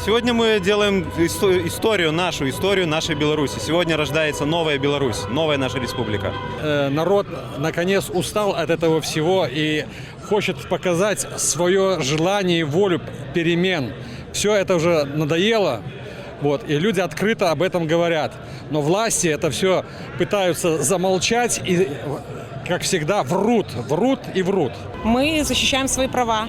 Сегодня мы делаем историю нашей Беларуси. Сегодня рождается новая Беларусь, новая наша республика. Народ, наконец, устал от этого всего и хочет показать свое желание и волю перемен. Все это уже надоело, и люди открыто об этом говорят. Но власти это все пытаются замолчать и, как всегда, врут и врут. Мы защищаем свои права,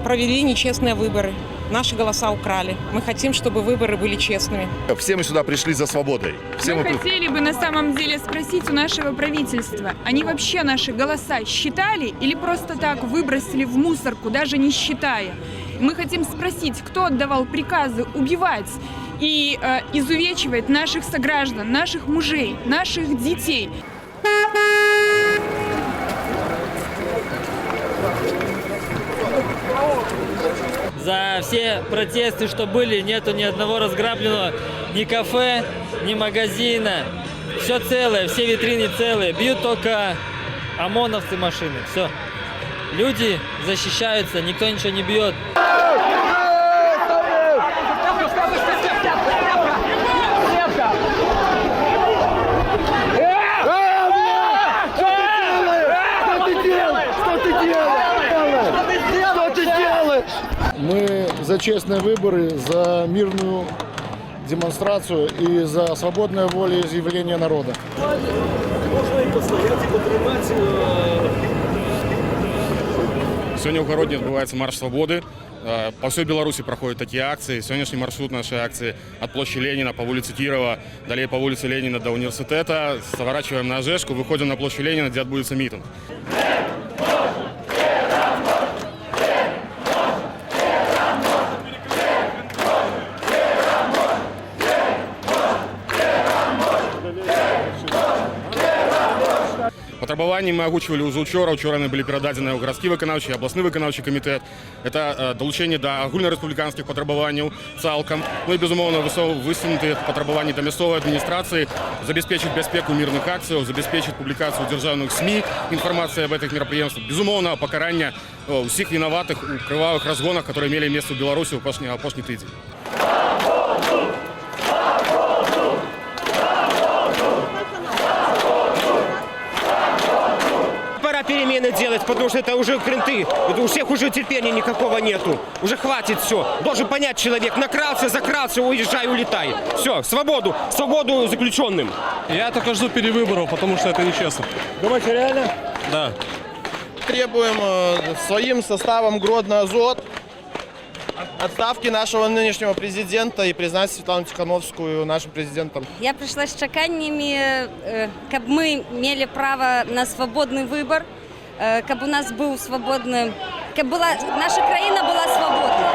провели нечестные выборы. Наши голоса украли. Мы хотим, чтобы выборы были честными. Все мы сюда пришли за свободой. Мы хотели бы на самом деле спросить у нашего правительства, они вообще наши голоса считали или просто так выбросили в мусорку, даже не считая? Мы хотим спросить, кто отдавал приказы убивать и изувечивать наших сограждан, наших мужей, наших детей. За все протесты, что были, нету ни одного разграбленного ни кафе, ни магазина. Все целое, все витрины целые. Бьют только ОМОНовцы машины. Все. Люди защищаются, никто ничего не бьет. Мы за честные выборы, за мирную демонстрацию и за свободное волеизъявление народа. Сегодня в Ужгороде отбывается марш свободы. По всей Беларуси проходят такие акции. Сегодняшний маршрут нашей акции от площади Ленина по улице Кирова, далее по улице Ленина до университета. Сворачиваем на Ожешку, выходим на площадь Ленина, где отбудется митинг. Патрабаванні ми агучвалі ўжо учора яны былі перададзеныя ў гарадскі выканаўчы і абласны выканаўчы камітэт. Это далучэнне да агульнарэспубліканскіх патрабаванняў цалкам. Ну і, безумоўна, высунутыя патрабаванні да мясцовай адміністрацыі забяспечыць бяспеку мірных акцыяў, забяспечыць публікацыю дзяржаўных СМІ, інфармацыя об гэтых мерапрыемствах. Безумоўна, пакарання ўсіх вінаватых у крывавых разгонах, которые мелі месца ў Беларусі ў апошні тыдзень. Перемены делать, потому что это уже кренты. У всех уже терпения никакого нету. Уже хватит все. Должен понять человек. Накрался, закрался, уезжай, улетай. Все, свободу. Свободу заключенным. Я только жду перевыборов, потому что это нечестно. Думаете, реально? Да. Требуем своим составом Гродно Азот отставки нашего нынешнего президента и признать Светлану Тихановскую нашим президентом. Я пришла с чаканнями, как мы имели право на свободный выбор, как у нас был свободный, как была наша краина была свободна.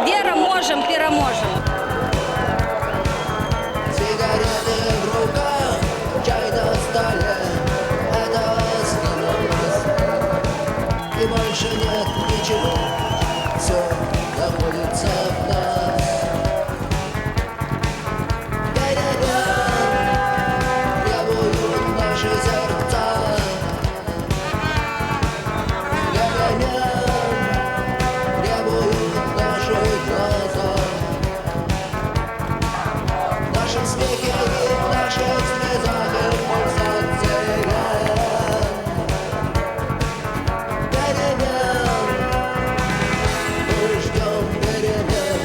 Вера можем, переможем. Сигареты в руках, чай на столе, это остановилось. И больше нет ничего, все находится в нас. Требуют наши сердца. Требуют наши глаза. В нашем смехе и в наших слезах и пульсации перемен. Мы ждем перемен.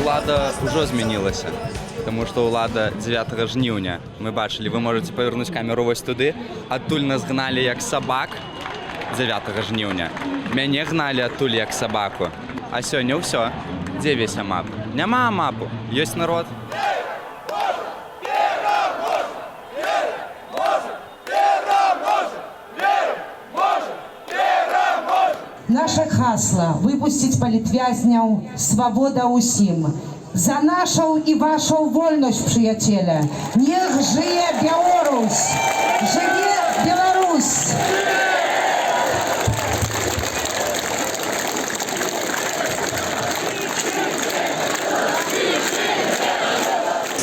Улада ўжо змянілася, тому што ўлада 9 жніўня. Мы бачылі, вы можете павернуць камеру вось туды. Адтуль нас гналі як сабак 9 жніўня. Мяне гналі адтуль як сабаку. А сёння ўсё. Дзе весь амап? Няма амапу. Ёсць народ. Наше хасло выпустить палітвязняў, свобода усім. За нашу і вашу вольнасць, прыяцеля. Нех жыве Беларусь! Жыве Беларусь!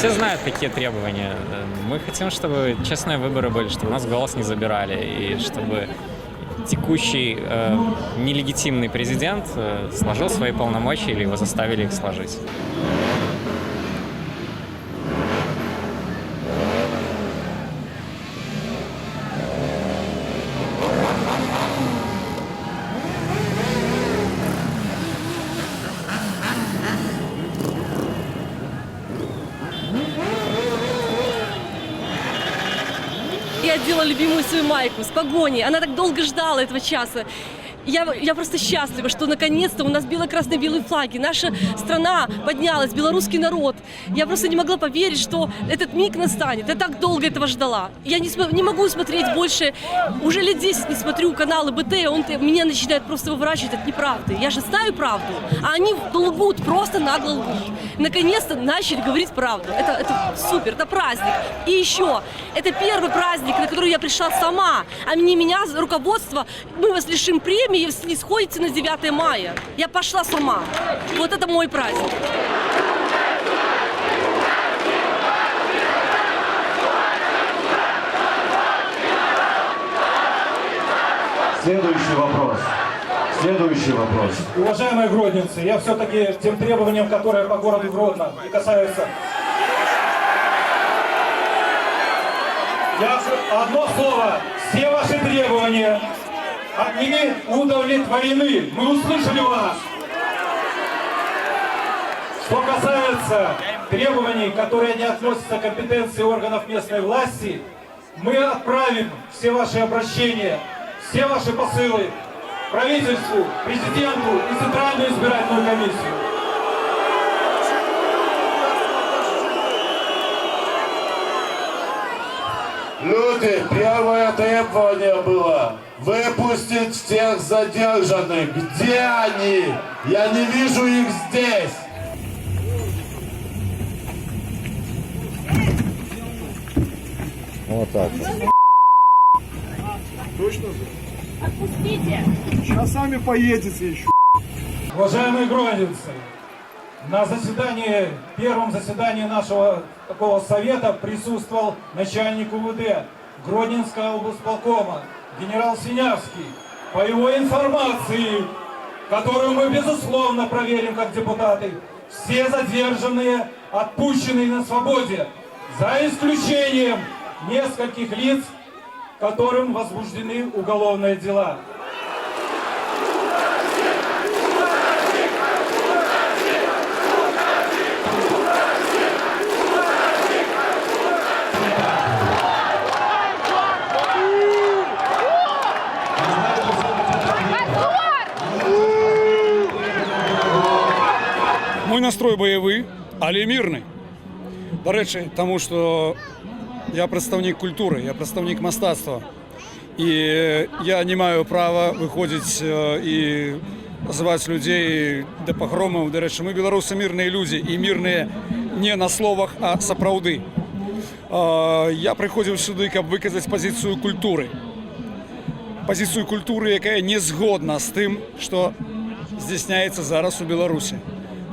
Все знают, какие требования. Мы хотим, чтобы честные выборы были, чтобы у нас голос не забирали, и чтобы текущий нелегитимный президент сложил свои полномочия или его заставили их сложить. Я одела любимую свою майку с погоней. Она так долго ждала этого часа. Я просто счастлива, что наконец-то у нас бело-красно-белые флаги. Наша страна поднялась, белорусский народ. Я просто не могла поверить, что этот миг настанет. Я так долго этого ждала. Я не могу смотреть больше. Уже лет 10 не смотрю каналы БТ, меня начинает просто выворачивать от неправды. Я же знаю правду, а они лгут, просто нагло лгут. Наконец-то начали говорить правду. Это супер, это праздник. И еще, это первый праздник, на который я пришла сама, а не меня, руководство, мы вас лишим премии, если не сходите на 9 мая. Я пошла сама. Вот это мой праздник. Следующий вопрос. Уважаемые гродненцы, я все-таки тем требованиям, которые по городу Гродно и касаются... Одно слово. Все ваши требования отныне удовлетворены. Мы услышали вас. Что касается требований, которые не относятся к компетенции органов местной власти, мы отправим все ваши обращения, все ваши посылы правительству, президенту и Центральную избирательную комиссию. Люди, первое требование было выпустить всех задержанных. Где они? Я не вижу их здесь. Вот так. Точно? Отпустите. Сейчас сами поедете еще. Уважаемые гродненцы, на заседании, первом заседании нашего такого совета присутствовал начальник УВД Гродненского облсполкома генерал Синявский. По его информации, которую мы безусловно проверим как депутаты, все задержанные отпущены на свободе, за исключением нескольких лиц, которым возбуждены уголовные дела. Мой настрой бойовий, але мирний. До речі, тому що я представник культури, я представник мистецтва. І я не маю права виходити і називати людей до погромів. До речі, ми білоруси мирні люди, і мирні не на словах, а сапраўды. Я приходив сюди, щоб виказати позицію культури. Позицію культури, яка не згодна з тим, що здійсняється зараз у Білорусі.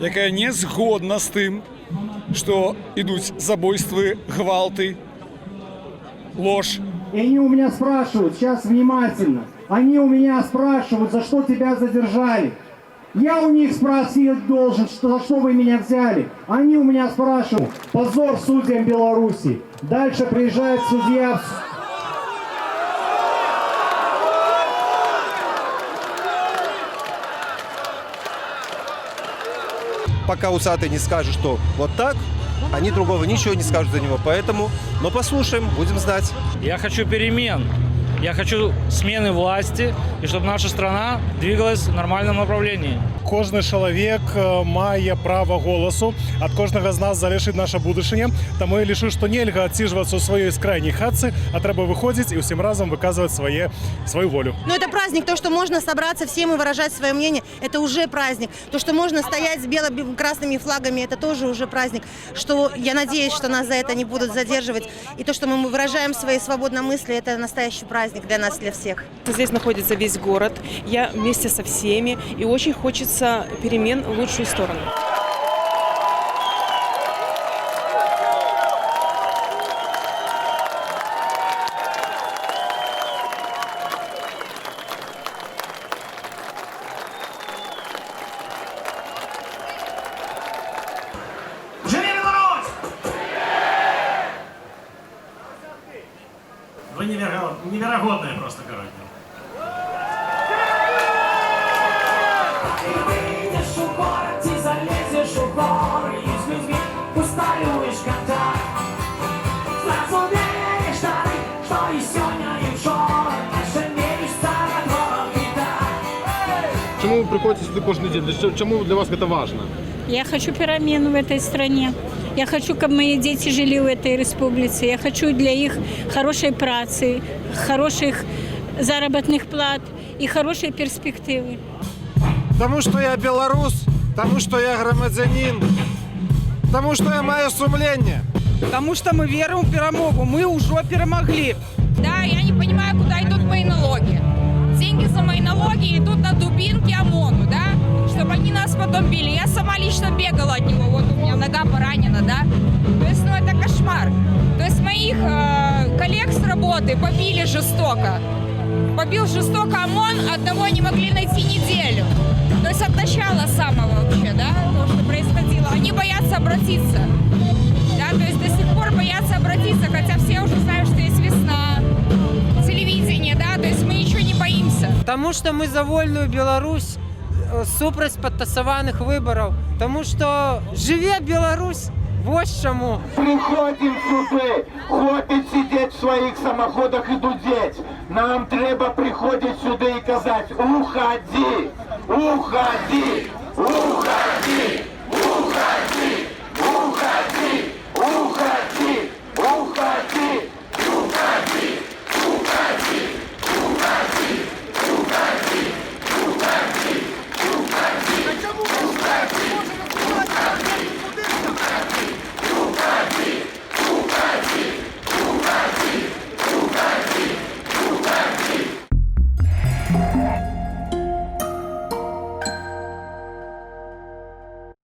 Яка не згодна з тим, что идут забойства, гвалты, ложь. И они у меня спрашивают, сейчас внимательно, они у меня спрашивают, за что тебя задержали. Я у них спросить должен, за что вы меня взяли. Они у меня спрашивают, позор судьям Беларуси. Дальше приезжает судья... Пока усатый не скажет, что вот так, они другого ничего не скажут за него. Поэтому, но послушаем, будем знать. Я хочу перемен. Я хочу смены власти, и чтобы наша страна двигалась в нормальном направлении. Кожний чоловік має право голосу, від кожного з нас залежить наше будущее. Тому я лишу, що нельга відсиджуватися у своїй крайній хатці, а треба виходити і всім разом виказувати свою волю. Но это праздник, то, что можно собраться всем и выражать свое мнение, это уже праздник. То, что можно стоять с бело-красными флагами, это тоже уже праздник. Что я надеюсь, что нас за это не будут задерживать. И то, что мы выражаем свои свободные мысли, это настоящий праздник для нас, для всех. Здесь находится весь город, я вместе со всеми, и очень хочется перемен в лучшую сторону. Вы невероятные просто, короче. Выйдешь в город и залезешь в горы, и с людьми усталюешь контакт. Сразу веришь, что и сегодня, и вчора наша мечта готова и так. Чому ви приходите сюди кожен день? Чому для вас це важливо? Я хочу перемен в этой стране. Я хочу, чтобы мои дети жили в этой республике. Я хочу для них хорошей працы, хороших заработных плат и хорошей перспективы. Тому що я білорус, тому що я громадянин, тому що я маю сумління. Потому что мы верим в перемогу, мы уже перемогли. Да, я не понимаю, куда идут мои налоги. Деньги за мои налоги идут на дубинки ОМОНу, да? Чтобы они нас потом били. Я сама лично бегала от него, вот у меня нога поранена, да? То есть, ну это кошмар. То есть моих коллег с работы побили жестоко. Побил жестоко ОМОН, одного не могли найти неделю. То есть от начала самого вообще, да, то, что происходило. Они боятся обратиться. Да, то есть до сих пор боятся обратиться, хотя все уже знают, что есть весна, телевидение, да, то есть мы ничего не боимся. Тому що ми за вольну Білорусь, супроть підтасованих виборів. Тому що живе Білорусь, ось чому. Приходим сюди, хватить сидеть в своїх самоходах і дудеть. Нам треба приходити сюди і казати: уходи, уходи, уходи.